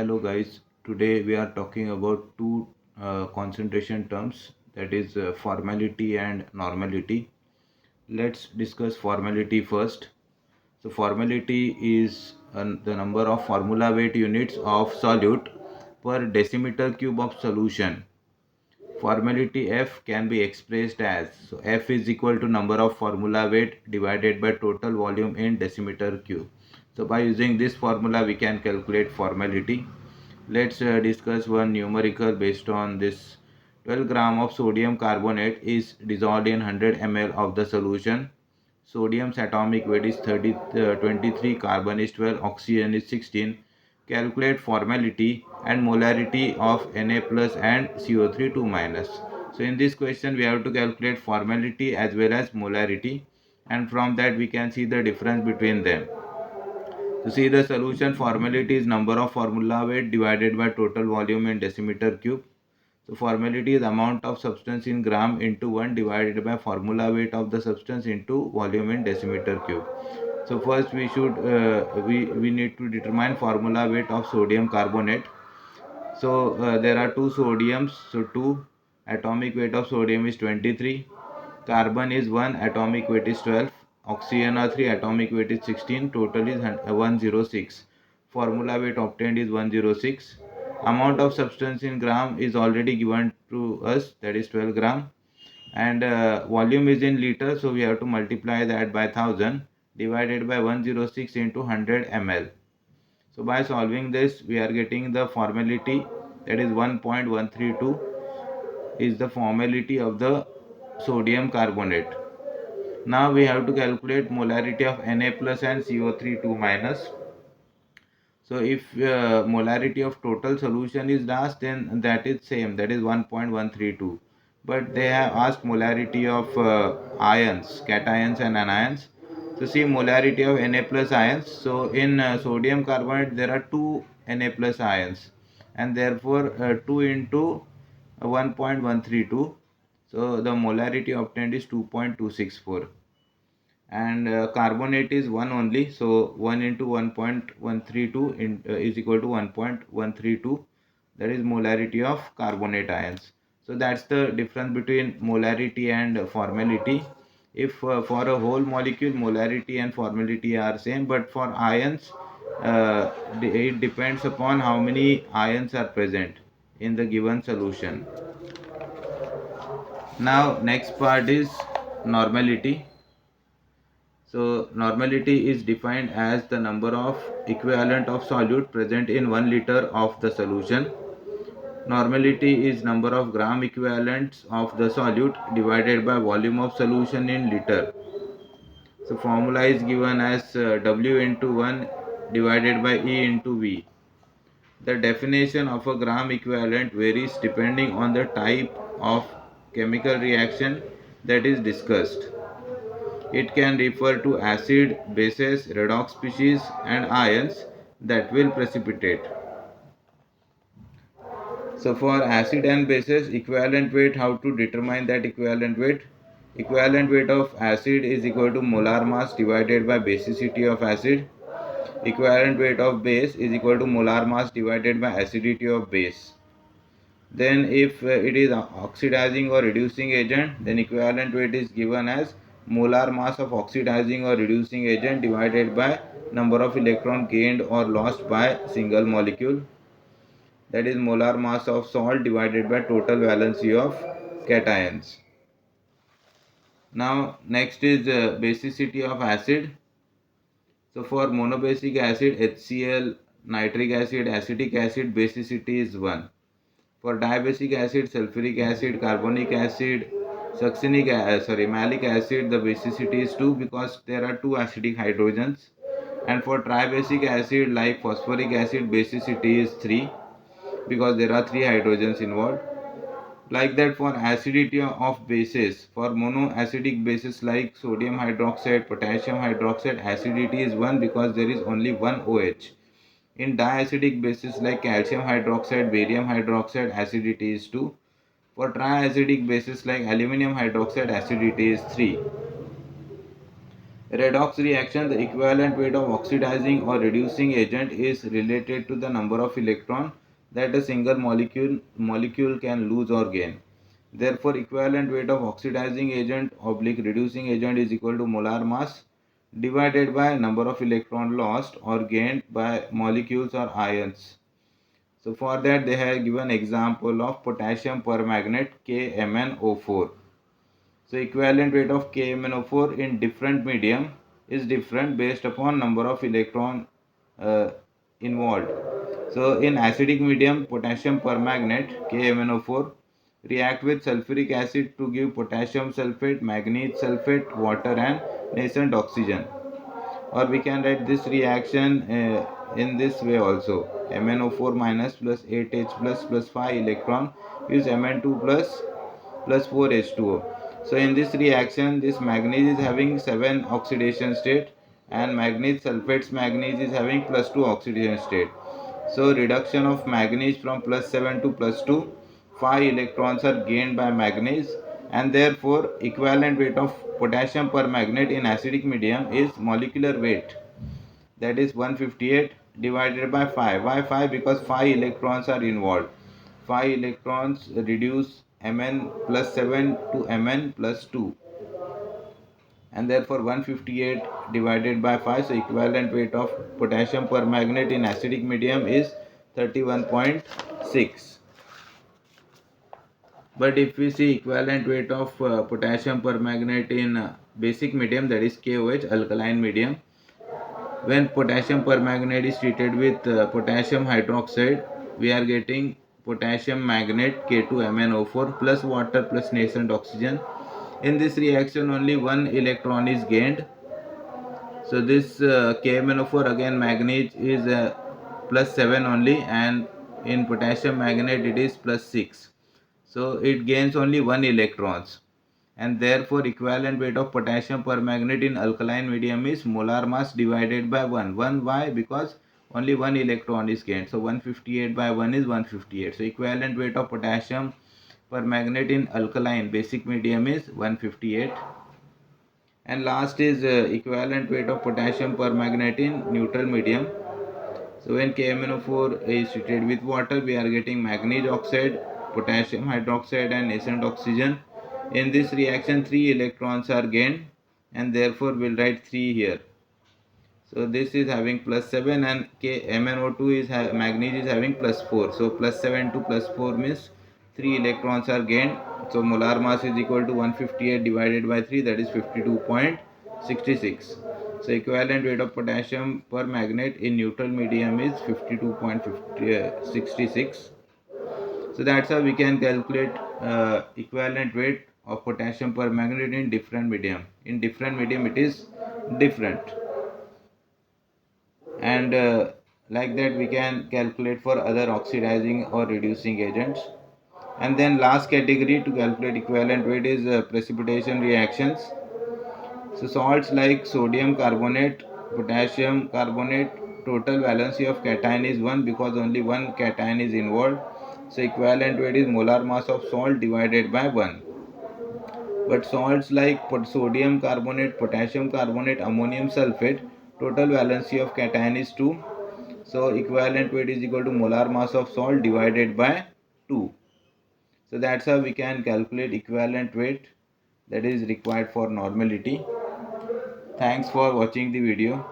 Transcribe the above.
Hello guys, today we are talking about two concentration terms, that is formality and normality. Let's discuss formality first. So formality is the number of formula weight units of solute per decimeter cube of solution. Formality F can be expressed as, so F is equal to number of formula weight divided by total volume in decimeter cube. So by using this formula we can calculate formality. Let's discuss one numerical based on this. 12 gram of sodium carbonate is dissolved in 100 ml of the solution. Sodium's atomic weight is 23, carbon is 12, oxygen is 16. Calculate formality and molarity of Na plus and CO3 2 minus. So in this question we have to calculate formality as well as molarity, and from that we can see the difference between them. To see the solution, formality is number of formula weight divided by total volume in decimeter cube. So formality is amount of substance in gram into 1 divided by formula weight of the substance into volume in decimeter cube. So first we need to determine formula weight of sodium carbonate. So there are two sodiums, so 2, atomic weight of sodium is 23, carbon is 1, atomic weight is 12, oxygen are 3, atomic weight is 16, total is 106. Formula weight obtained is 106. Amount of substance in gram is already given to us, that is 12 gram, and volume is in liter, so we have to multiply that by 1000 divided by 106 into 100 ml. So by solving this we are getting the formality, that is 1.132 is the formality of the sodium carbonate. Now we have to calculate molarity of Na plus and CO3 2 minus. So if molarity of total solution is asked, then that is same, that is 1.132. But they have asked molarity of ions, cations and anions. So see molarity of Na plus ions. So in sodium carbonate there are two Na plus ions, and therefore 2 into 1.132. So the molarity obtained is 2.264, and carbonate is 1 only, so 1 into 1.132 is equal to 1.132, that is molarity of carbonate ions. So that's the difference between molarity and formality. If for a whole molecule molarity and formality are same, but for ions it depends upon how many ions are present in the given solution. Now next part is normality. So normality is defined as the number of equivalent of solute present in 1 liter of the solution. Normality is number of gram equivalents of the solute divided by volume of solution in liter. So formula is given as W into 1 divided by E into V. The definition of a gram equivalent varies depending on the type of chemical reaction that is discussed. It can refer to acid, bases, redox species and ions that will precipitate. So for acid and bases, equivalent weight, how to determine that equivalent weight? Equivalent weight of acid is equal to molar mass divided by basicity of acid. Equivalent weight of base is equal to molar mass divided by acidity of base. Then if it is oxidizing or reducing agent, then equivalent weight is given as molar mass of oxidizing or reducing agent divided by number of electron gained or lost by single molecule, that is molar mass of salt divided by total valency of cations. Now next is basicity of acid. So for monobasic acid, HCl, nitric acid, acetic acid, basicity is 1. For diabasic acid, sulfuric acid, carbonic acid, malic acid, the basicity is 2 because there are two acidic hydrogens. And for tribasic acid like phosphoric acid, basicity is 3 because there are 3 hydrogens involved. Like that for acidity of bases, for monoacidic bases like sodium hydroxide, potassium hydroxide, acidity is 1 because there is only one OH. In diacidic bases like calcium hydroxide, barium hydroxide, acidity is 2. For triacidic bases like aluminum hydroxide, acidity is 3. Redox reaction, the equivalent weight of oxidizing or reducing agent is related to the number of electrons that a single molecule can lose or gain. Therefore, equivalent weight of oxidizing agent oblique reducing agent is equal to molar mass divided by number of electrons lost or gained by molecules or ions. So for that they have given example of potassium permanganate KMnO4. So equivalent weight of KMnO4 in different medium is different based upon number of electron uh, involved. So in acidic medium, potassium permanganate KMnO4 react with sulfuric acid to give potassium sulfate, manganese sulfate, water and nascent oxygen. Or we can write this reaction in this way also. MnO4 minus plus 8H plus 5 electron gives Mn2 plus 4H2O. So in this reaction, this manganese is having 7 oxidation state and manganese sulfates manganese is having plus 2 oxidation state. So reduction of manganese from plus 7 to plus 2, 5 electrons are gained by manganese, and therefore equivalent weight of potassium permanganate in acidic medium is molecular weight, that is 158 divided by 5. Why 5? Because 5 electrons are involved. 5 electrons reduce Mn plus 7 to Mn plus 2, and therefore 158 divided by 5. So equivalent weight of potassium permanganate in acidic medium is 31.6. But if we see equivalent weight of potassium permanganate in basic medium, that is KOH, alkaline medium, when potassium permanganate is treated with potassium hydroxide, we are getting potassium manganate K2MnO4 plus water plus nascent oxygen. In this reaction only one electron is gained. So this KMnO4 again manganese is plus 7 only, and in potassium manganate it is plus 6. So it gains only 1 electrons, and therefore equivalent weight of potassium permanganate in alkaline medium is molar mass divided by 1. 1 why? Because only 1 electron is gained. So 158 by 1 is 158. So equivalent weight of potassium permanganate in alkaline basic medium is 158. And last is equivalent weight of potassium permanganate in neutral medium. So when KMnO4 is treated with water, we are getting manganese oxide, potassium hydroxide and nascent oxygen. In this reaction 3 electrons are gained, and therefore we'll write 3 here. So this is having plus 7, and MnO2 is manganese is having plus 4. So plus 7 to plus 4 means 3 electrons are gained. So molar mass is equal to 158 divided by 3, that is 52.66. So equivalent weight of potassium permanganate in neutral medium is 52.66. So that's how we can calculate equivalent weight of potassium permanganate in different medium. In different medium it is different. And like that we can calculate for other oxidizing or reducing agents. And then last category to calculate equivalent weight is precipitation reactions. So salts like sodium carbonate, potassium carbonate, total valency of cation is 1 because only one cation is involved. So equivalent weight is molar mass of salt divided by 1. But salts like sodium carbonate, potassium carbonate, ammonium sulfate, total valency of cation is 2. So equivalent weight is equal to molar mass of salt divided by 2. So that's how we can calculate equivalent weight that is required for normality. Thanks for watching the video.